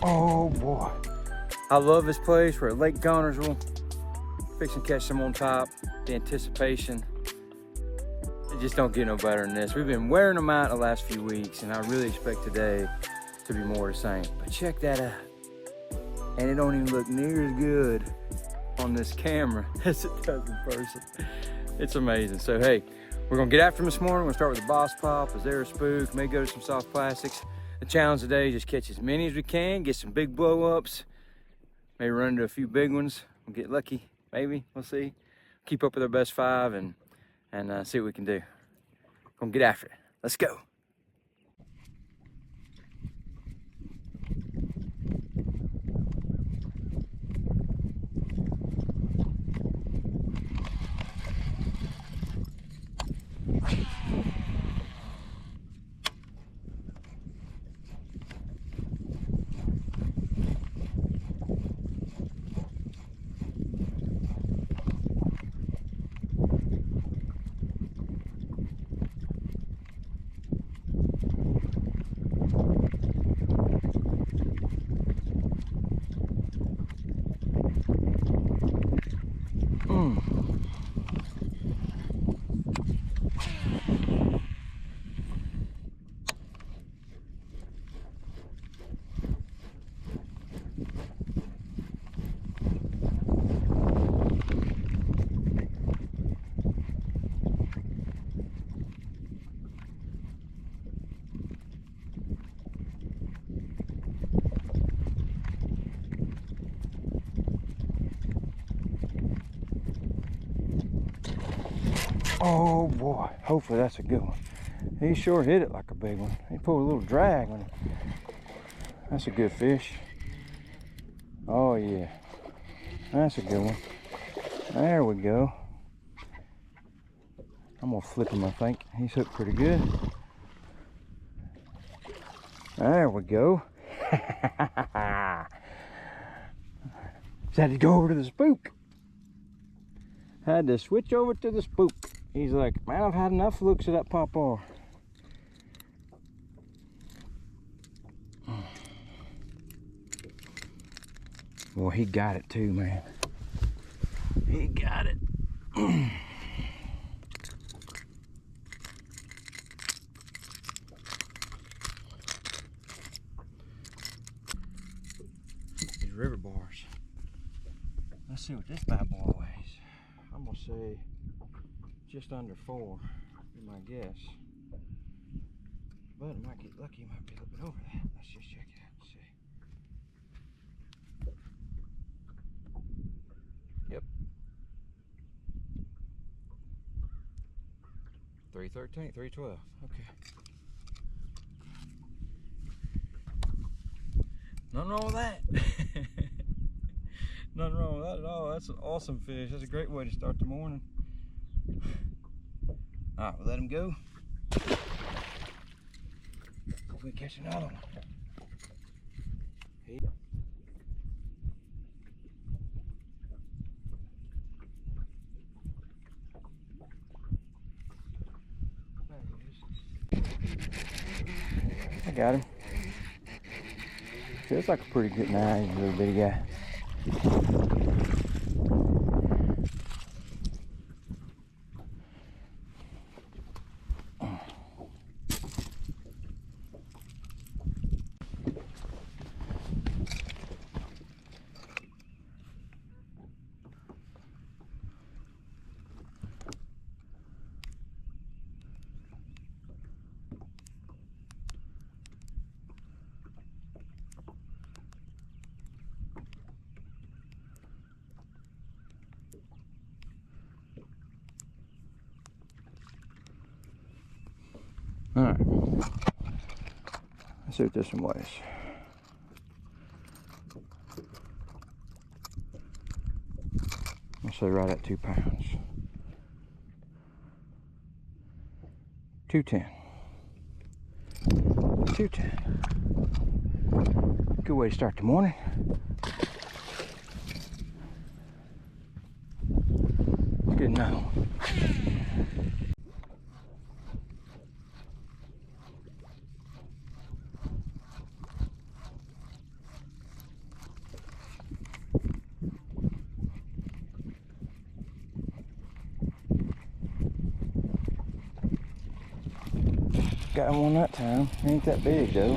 Oh boy. I love this place. We're at Lake Guntersville. Fixing to catch some on top. The anticipation. It just don't get no better than this. We've been wearing them out the last few weeks, and I really expect today to be more the same. But check that out. And it don't even look near as good on this camera as it does in person. It's amazing. So hey, we're gonna get after them this morning. We're gonna start with the Boss Pop, a Zara Spook, may go to some soft plastics. The challenge today is just catch as many as we can, get some big blow ups, maybe run into a few big ones. We'll get lucky, maybe, we'll see. Keep up with our best five and see what we can do. Gonna get after it. Let's go. Oh boy, hopefully that's a good one. He sure hit it like a big one. He pulled a little drag on it. That's a good fish. Oh yeah, that's a good one. There we go. I'm gonna flip him, I think. He's hooked pretty good. There we go. Just had to go over to the spook. Had to switch over to the spook. He's like, man, I've had enough looks at that pawpaw. Well, he got it too, man. He got it. These river bars. Let's see what this bad boy weighs. I'm gonna say just under 4, be my guess. But it might get lucky, it might be a little bit over that. Let's just check it out and see. Yep. 313, 312. Okay. Nothing wrong with that. Nothing wrong with that at all. That's an awesome fish. That's a great way to start the morning. All right, we'll let him go. Hope we catch another one. I got him. Feels like a pretty good night, he's a little bitty guy. All right, let's see what this one weighs. I'll say right at 2 pounds. 210. 210. Good way to start the morning. Good now. Got one that time. Ain't that big though.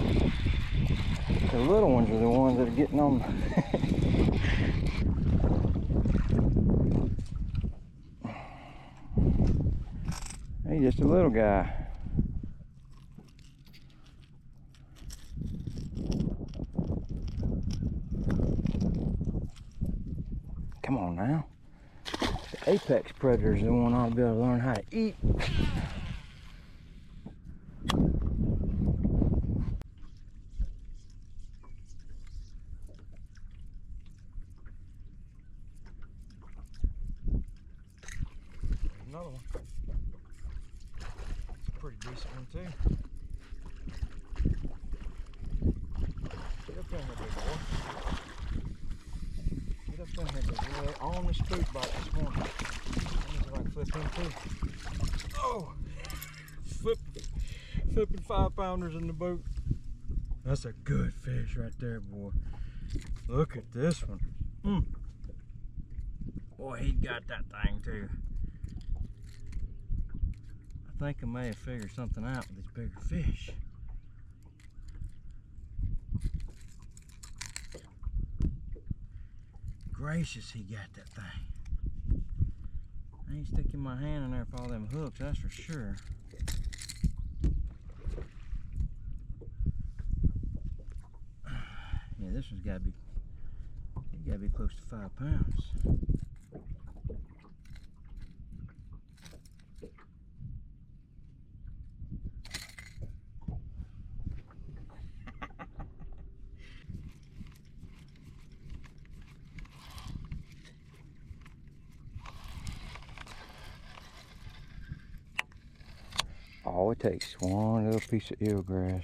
The little ones are the ones that are getting on. He's just a little guy. Come on now. The apex predators are the one ought to be able to learn how to eat. Another one. It's a pretty decent one too. Get up in here, big boy. Get up in here, big boy. They're on the spook bite this morning. Let me see if I can flip him too. Oh! Flipping 5-pounders in the boat. That's a good fish right there, boy. Look at this one. Boy, he got that thing too. I think I may have figured something out with these bigger fish. Gracious, he got that thing. I ain't sticking my hand in there for all them hooks, that's for sure. Yeah, this one's gotta be close to 5 pounds. All it takes is one little piece of eelgrass.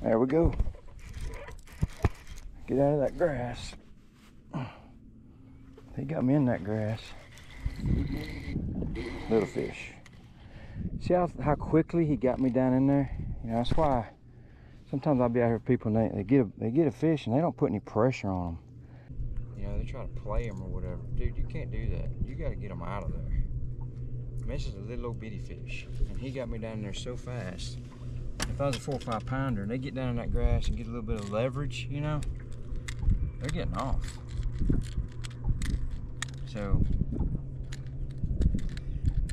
There we go. Get out of that grass. He got me in that grass. Little fish. See how quickly he got me down in there? You know, that's why sometimes I'll be out here with people and they get a fish and they don't put any pressure on them. You know, they try to play them or whatever. Dude, you can't do that. You got to get them out of there. I mean, this is a little old bitty fish, and he got me down there so fast. If I was a 4 or 5 pounder and they get down in that grass and get a little bit of leverage, you know, they're getting off. So,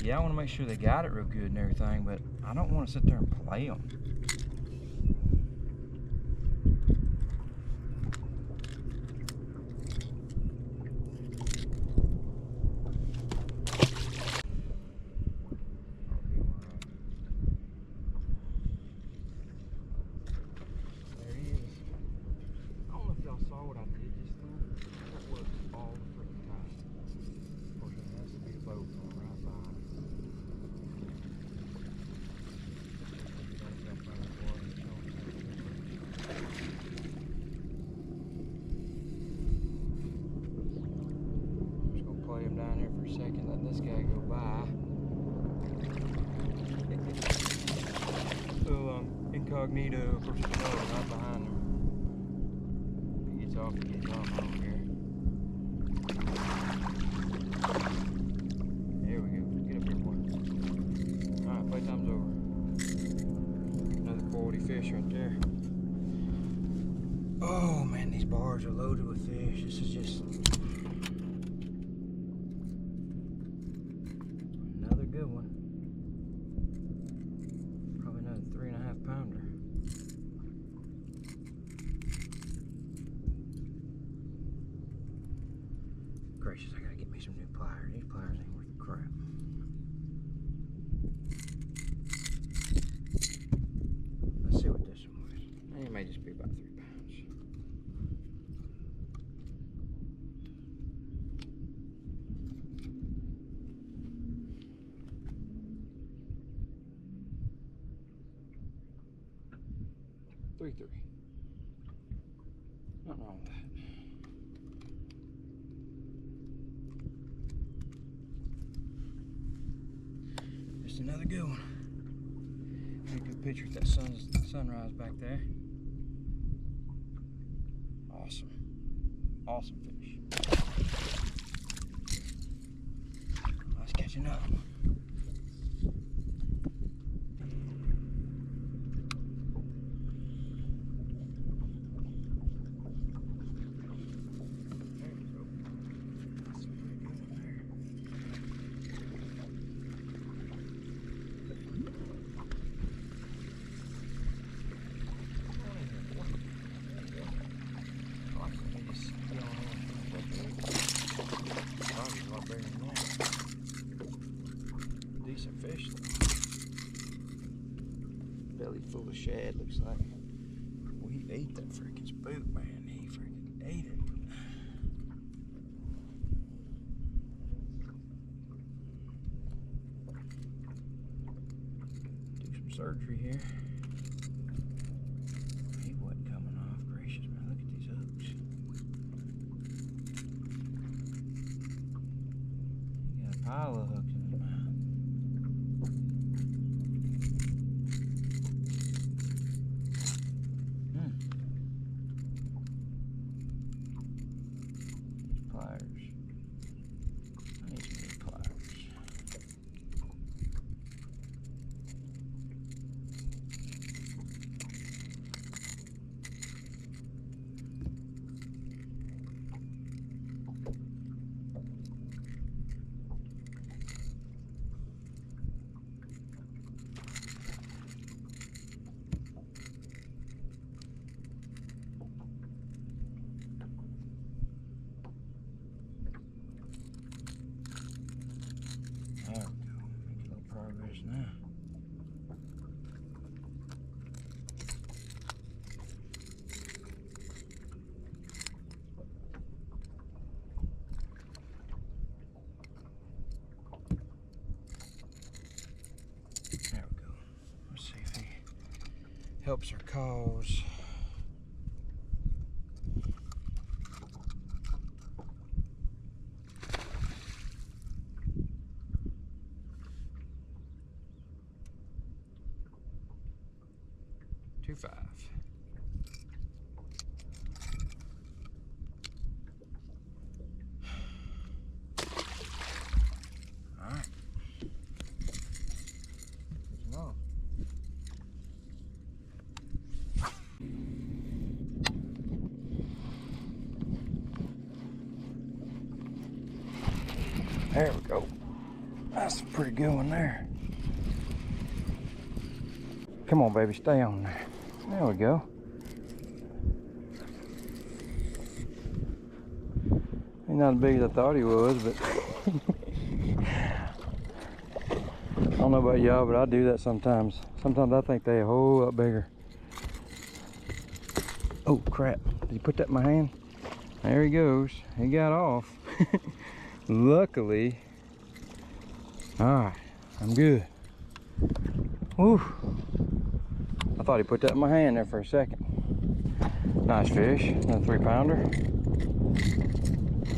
yeah, I want to make sure they got it real good and everything, but I don't want to sit there and play them. Saw what I did just then? That was all freaking tight. Of course, there has to be a boat going right by it. I'm just going to play him down here for a second, let this guy go by. So, incognito, of course, it's right behind him. Off, he gets off over here. There we go. Get up here, boy. Alright, playtime's over. Another quality fish right there. Oh man, these bars are loaded with fish. This is just another good one. Probably another 3.5 pounder. Gracious, I gotta get me some new pliers. These pliers ain't worth crap. Let's see what this one was. It may just be about 3 pounds. 3-3. Nothing wrong with that. Just another good one. Take a good picture with that sunrise back there. Awesome. Awesome fish. Let's catch another one. Decent fish though. Belly full of shad, looks like. Well, he ate that freaking spook, man. He freaking ate it. Do some surgery here. He wasn't coming off. Gracious, man. Look at these hooks. He got a pile of hooks in his mouth. Pliers. I need some new pliers. There we go. Making a little progress now. There we go. Let's see if he helps our cause. Two 5. All right. No. There we go. That's a pretty good one there. Come on, baby, stay on there. There we go. He's not as big as I thought he was, but I don't know about y'all, but I do that sometimes. Sometimes I think they a whole lot bigger. Oh crap, did he put that in my hand? There he goes, he got off. Luckily. Alright, I'm good. Whew. I thought he put that in my hand there for a second. Nice fish, another 3-pounder.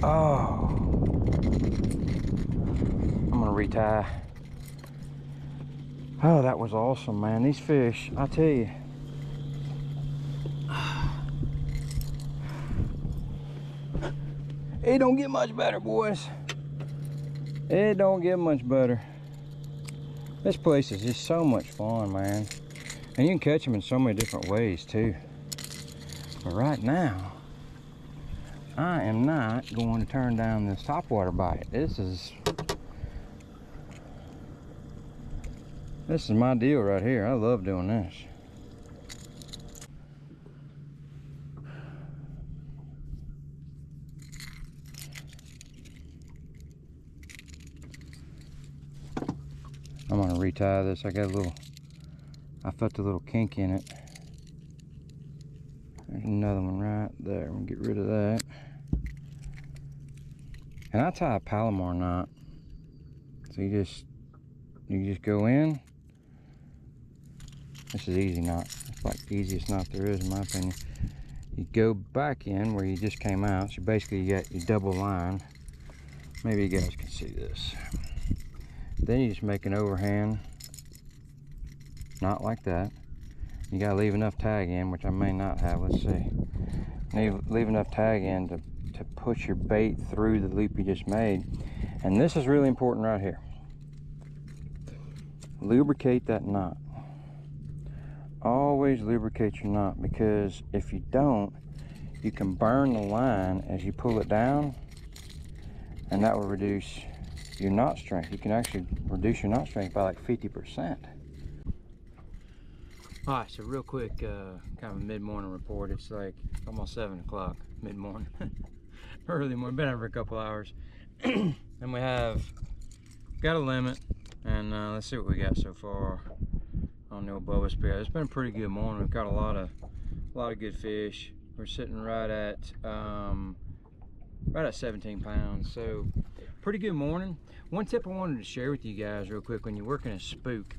Oh. I'm gonna retie. Oh, that was awesome, man. These fish, I tell you. It don't get much better, boys. It don't get much better. This place is just so much fun, man. And you can catch them in so many different ways, too. But right now, I am not going to turn down this topwater bite. This is my deal right here. I love doing this. I'm gonna retie this. I felt a little kink in it. There's another one right there. I'm gonna get rid of that. And I tie a Palomar knot. So you just go in, This is easy knot. It's like the easiest knot there is in my opinion. You go back in where you just came out. So basically you got your double line. Maybe you guys can see this. Then you just make an overhand knot like that. You gotta leave enough tag in, which I may not have. Let's see. Leave enough tag in to push your bait through the loop you just made. And this is really important right here. Lubricate that knot. Always lubricate your knot, because if you don't, you can burn the line as you pull it down, and that will reduce your knot strength. You can actually reduce your knot strength by like 50%. All right, so real quick, kind of a mid-morning report. It's like almost 7 o'clock, mid-morning, early morning. Been out for a couple hours, and we have got a limit, and let's see what we got so far on the old Bubba Spear. It's been a pretty good morning. We've got a lot of good fish. We're sitting right at 17 pounds, so pretty good morning. One tip I wanted to share with you guys real quick: when you're working a spook,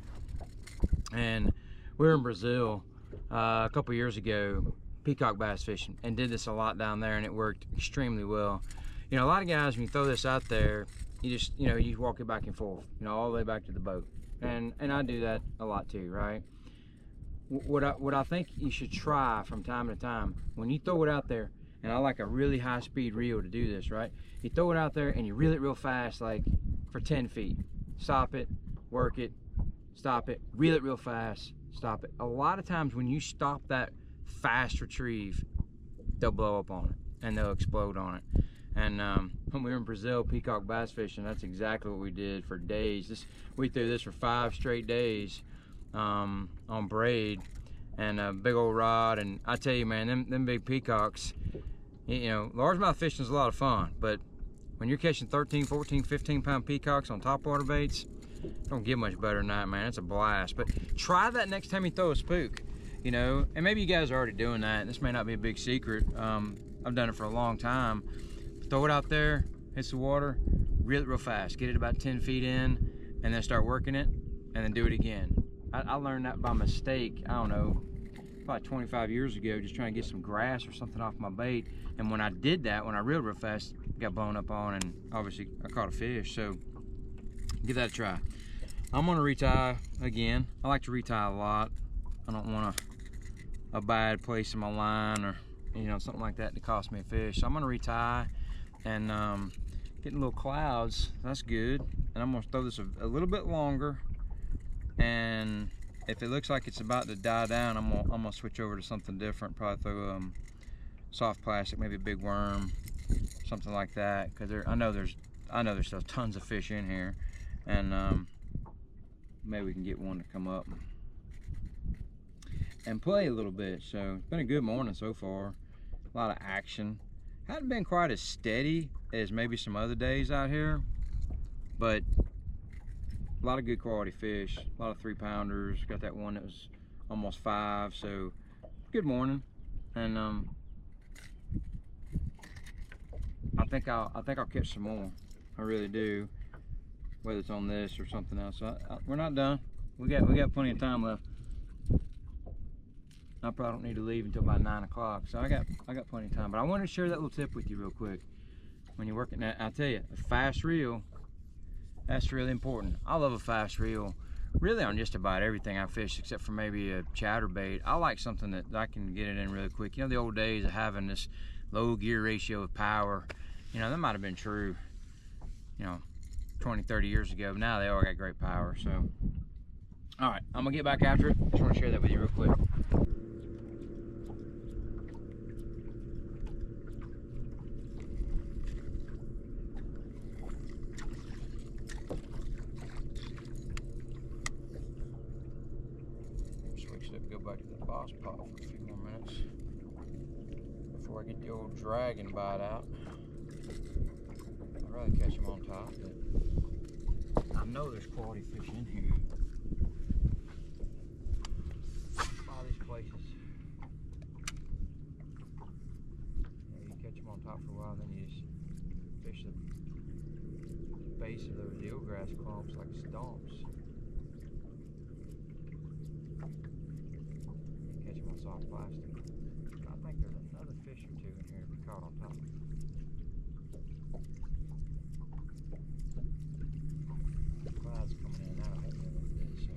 and we were in Brazil a couple years ago peacock bass fishing, and did this a lot down there, and it worked extremely well. You know, a lot of guys, when you throw this out there, you just, you know, you walk it back and forth, you know, all the way back to the boat. And I do that a lot too, right? What I think you should try from time to time, when you throw it out there, and I like a really high speed reel to do this, right? You throw it out there and you reel it real fast, like for 10 feet. Stop it, work it, stop it, reel it real fast, stop it. A lot of times when you stop that fast retrieve, they'll blow up on it and they'll explode on it. And when we were in Brazil peacock bass fishing, that's exactly what we did for days. We threw this for 5 straight days on braid and a big old rod. And I tell you, man, them big peacocks, you know, largemouth fishing is a lot of fun, but when you're catching 13, 14, 15 pound peacocks on topwater baits, don't get much better than that, man. It's a blast. But try that next time you throw a spook, you know, and maybe you guys are already doing that. This may not be a big secret. I've done it for a long time. Throw it out there, hits the water, reel it real fast, get it about 10 feet in, and then start working it, and then do it again. I learned that by mistake, I don't know, probably 25 years ago, just trying to get some grass or something off my bait. And when I did that, when I reeled real fast, it got blown up on, and obviously I caught a fish. So give that a try. I'm gonna retie again. I like to retie a lot. I don't want a bad place in my line, or, you know, something like that to cost me a fish. So I'm gonna retie. And getting little clouds, that's good. And I'm gonna throw this a little bit longer, and if it looks like it's about to die down, I'm gonna switch over to something different. Probably throw soft plastic, maybe a big worm, something like that, because I know there's still tons of fish in here, and maybe we can get one to come up and play a little bit. So it's been a good morning so far. A lot of action. Hadn't been quite as steady as maybe some other days out here, but a lot of good quality fish, a lot of 3-pounders. Got that one that was almost 5, so good morning. And I think I'll catch some more. I really do, whether it's on this or something else. We're not done. We got plenty of time left. I probably don't need to leave until about 9 o'clock, so I got plenty of time. But I wanted to share that little tip with you real quick. When you're working that, I tell you, a fast reel, that's really important. I love a fast reel, really, on just about everything I fish, except for maybe a chatterbait. I like something that I can get it in really quick. You know, the old days of having this low gear ratio of power, you know, that might have been true, you know, 20, 30 years ago. But now they all got great power. So, all right, I'm gonna get back after it. Just want to share that with you real quick. Go back to the boss pot for a few more minutes before I get the old dragon bite out. I'd rather catch them on top, but I know there's quality fish in here. A lot of these places, you catch them on top for a while, then you just fish the base of those eelgrass clumps like stumps. soft plastic. I think there's another fish or two in here to be caught on top. Clouds coming in and out of me like this, so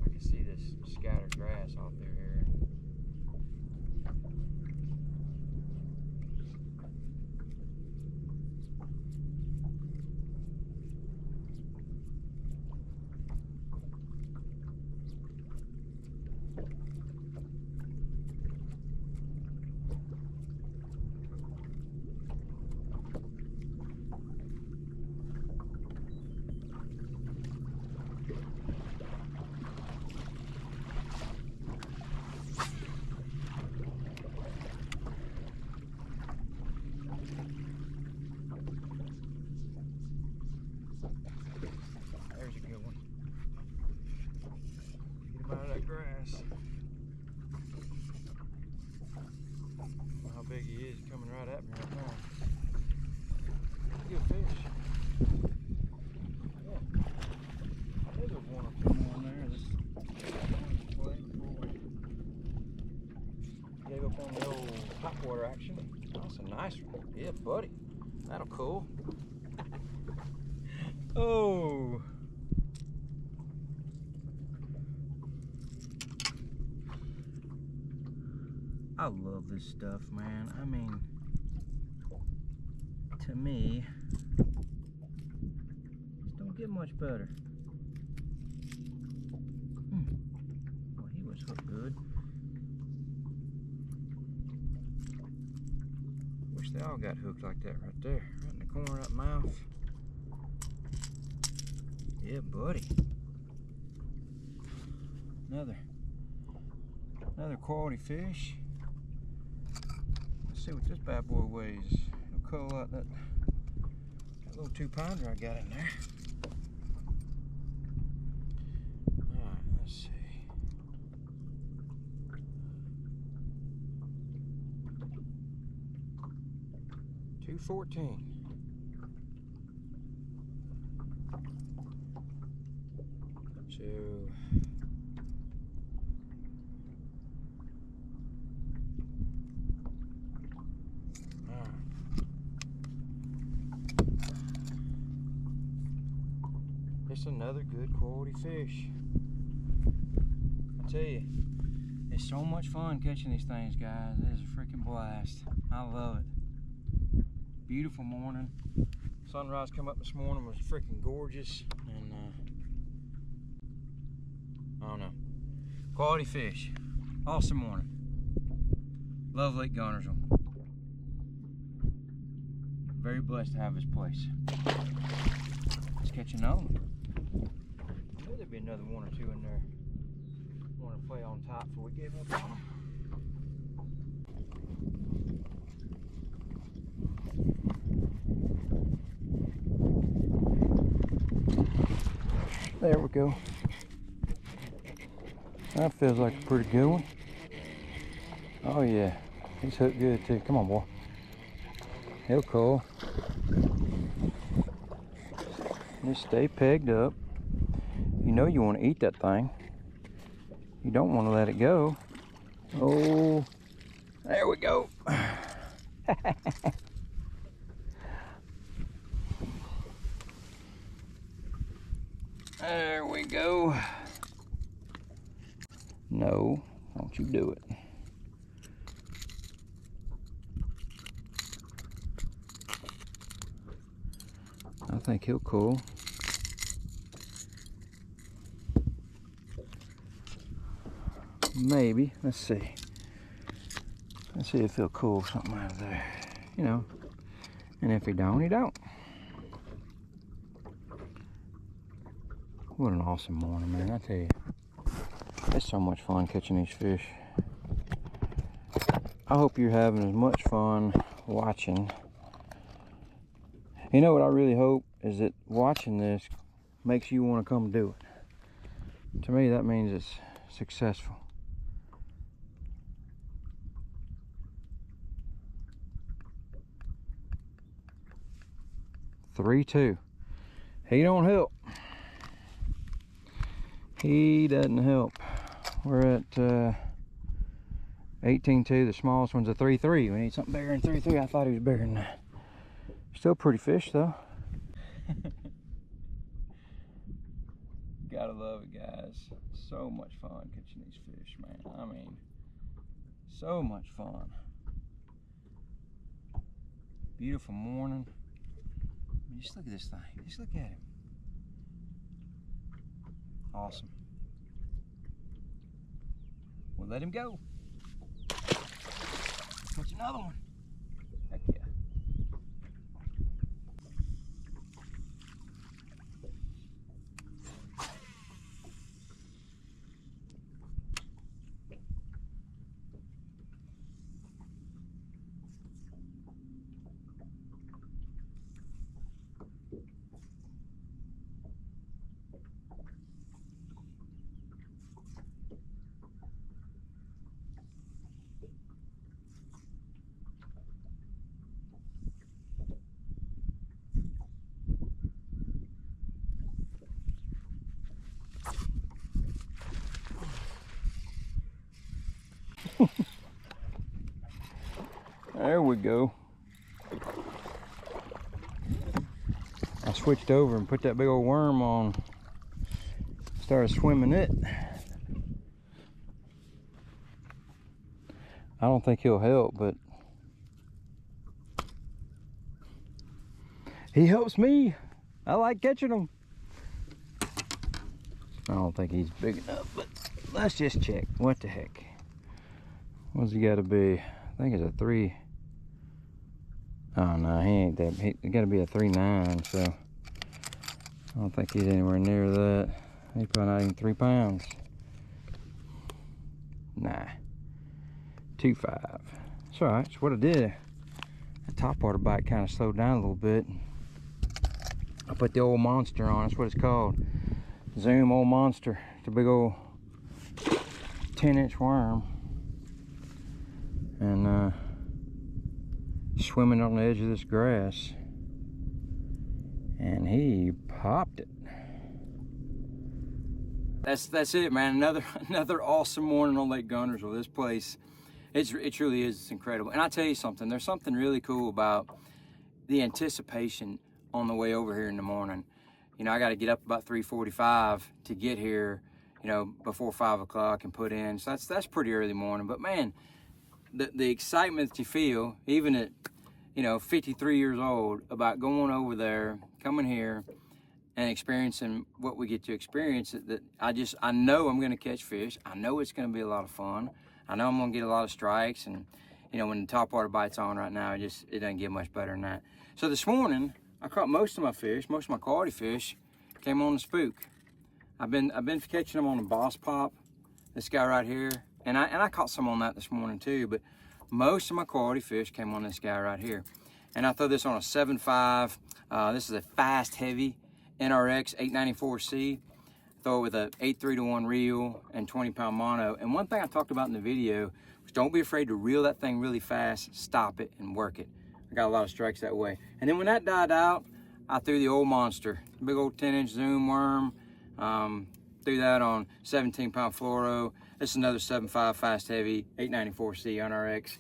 I can see this scattered grass off through here. There's a good one. Get him out of that grass. I don't know how big he is. He's coming right at me right now. Good fish. Yeah. I knew there was one or two more in there. This play before we gave up on the old topwater action. That's a nice one. Yeah, buddy. That'll cool. Oh. I love this stuff, man. I mean, to me, just don't get much better. Well, he was hooked good. Wish they all got hooked like that right there, right in the corner of that mouth. Yeah, buddy. Another quality fish. Let's see what this bad boy weighs. I'll call out that little 2-pounder I got in there. Alright, let's see. $2.14. So it's another good quality fish. I tell you, it's so much fun catching these things, guys. It is a freaking blast. I love it. Beautiful morning. Sunrise come up this morning was freaking gorgeous, and I don't know. Quality fish. Awesome morning. Love Lake Guntersville. Very blessed to have this place. Let's catch another one. I knew there'd be another one or two in there. Want to play on top before we gave up on them. There we go. That feels like a pretty good one. Oh yeah, he's hooked good too. Come on, boy. He'll call. Just stay pegged up. You know you want to eat that thing. You don't want to let it go. Oh, there we go. There we go. No, don't you do it. I think he'll cool. Maybe. Let's see. Let's see if he'll cool something out of there. You know. And if he don't, he don't. What an awesome morning, man. I tell you. It's so much fun catching these fish. I hope you're having as much fun watching. You know what I really hope is that watching this makes you want to come do it. To me, that means it's successful. $3-2. He don't help. He doesn't help. We're at 18.2. The smallest one's a 3.3. We need something bigger than 3.3. I thought he was bigger than that. Still pretty fish though. Gotta love it, guys. So much fun catching these fish, man. I mean, so much fun. Beautiful morning. I mean, just look at this thing. Just look at him. Awesome. We'll let him go. Catch another one. Heck yeah. There we go. I switched over and put that big old worm on. Started swimming it. I don't think he'll help, but he helps me. I like catching them. I don't think he's big enough, but let's just check. What the heck? What's he got to be? I think it's a 3. Oh no, he ain't that. He got to be a 3.9. So I don't think he's anywhere near that. He's probably not even 3 pounds. Nah, 2.5. It's all right. It's what I did. The topwater bite kind of slowed down a little bit. I put the old monster on. That's what it's called. Zoom old monster. It's a big old 10-inch worm. And swimming on the edge of this grass. And he popped it. That's it, man. Another awesome morning on Lake Guntersville. This place, it truly is. It's incredible. And I tell you something, there's something really cool about the anticipation on the way over here in the morning. You know, I got to get up about 3:45 to get here, you know, before 5 o'clock and put in. So that's pretty early morning. But man, the excitement that you feel, even at, you know, 53 years old, about going over there, coming here, and experiencing what we get to experience, that I know I'm going to catch fish. I know it's going to be a lot of fun. I know I'm going to get a lot of strikes. And, you know, when the topwater bite's on right now, it doesn't get much better than that. So this morning, I caught most of my fish, most of my quality fish came on the spook. I've been catching them on the boss pop, this guy right here. And I caught some on that this morning too, but most of my quality fish came on this guy right here. And I throw this on a 7.5. This is a fast heavy NRX 894C. Throw it with a 8.3-to-1 reel and 20-pound mono. And one thing I talked about in the video was don't be afraid to reel that thing really fast, stop it, and work it. I got a lot of strikes that way. And then when that died out, I threw the old monster, big old 10-inch zoom worm. Threw that on 17-pound fluoro. This is another 7.5 fast heavy 894C NRX.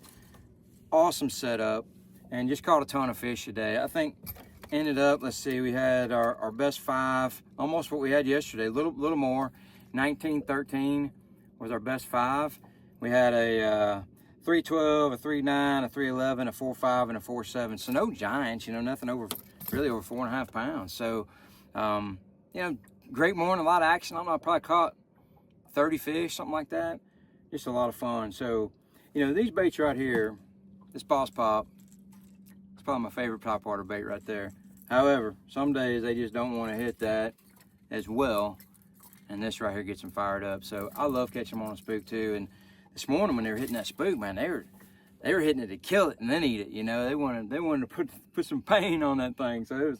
Awesome setup, and just caught a ton of fish today. I think ended up, let's see, we had our best 5, almost what we had yesterday, a little more. 1913 was our best 5. We had a 312, a 3.9, a 311, a 4.5, and a 4.7. So no giants, you know, nothing really over 4.5 pounds. So, you know, great morning, a lot of action. I don't know, I probably caught 30 fish, something like that. Just a lot of fun. So, you know, these baits right here, this boss pop, it's probably my favorite topwater bait right there. However, some days they just don't want to hit that as well. And this right here gets them fired up. So I love catching them on a spook too. And this morning when they were hitting that spook, man, they were hitting it to kill it and then eat it. You know, they wanted to put some pain on that thing. So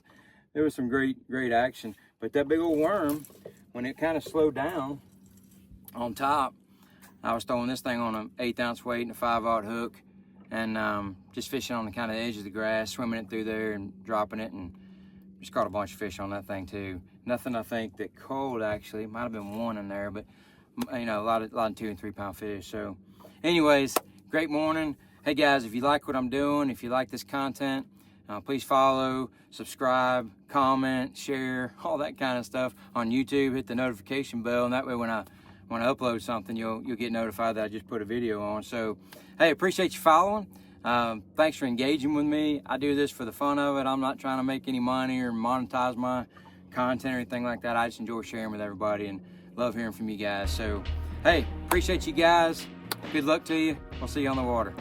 there was some great action. But that big old worm, when it kind of slowed down on top, I was throwing this thing on an 1/8 ounce weight and a 5/0 hook, and just fishing on the kind of edge of the grass, swimming it through there and dropping it, and just caught a bunch of fish on that thing too. Nothing I think that cold actually, might have been one in there, but you know, a lot of 2 and 3 pound fish. So anyways, great morning. Hey guys, if you like what I'm doing, if you like this content, please follow, subscribe, comment, share, all that kind of stuff on YouTube. Hit the notification bell, and that way when I upload something, you'll get notified that I just put a video on. So hey, appreciate you following. Thanks for engaging with me. I do this for the fun of it. I'm not trying to make any money or monetize my content or anything like that. I just enjoy sharing with everybody and love hearing from you guys. So hey, appreciate you guys. Good luck to you. We'll see you on the water.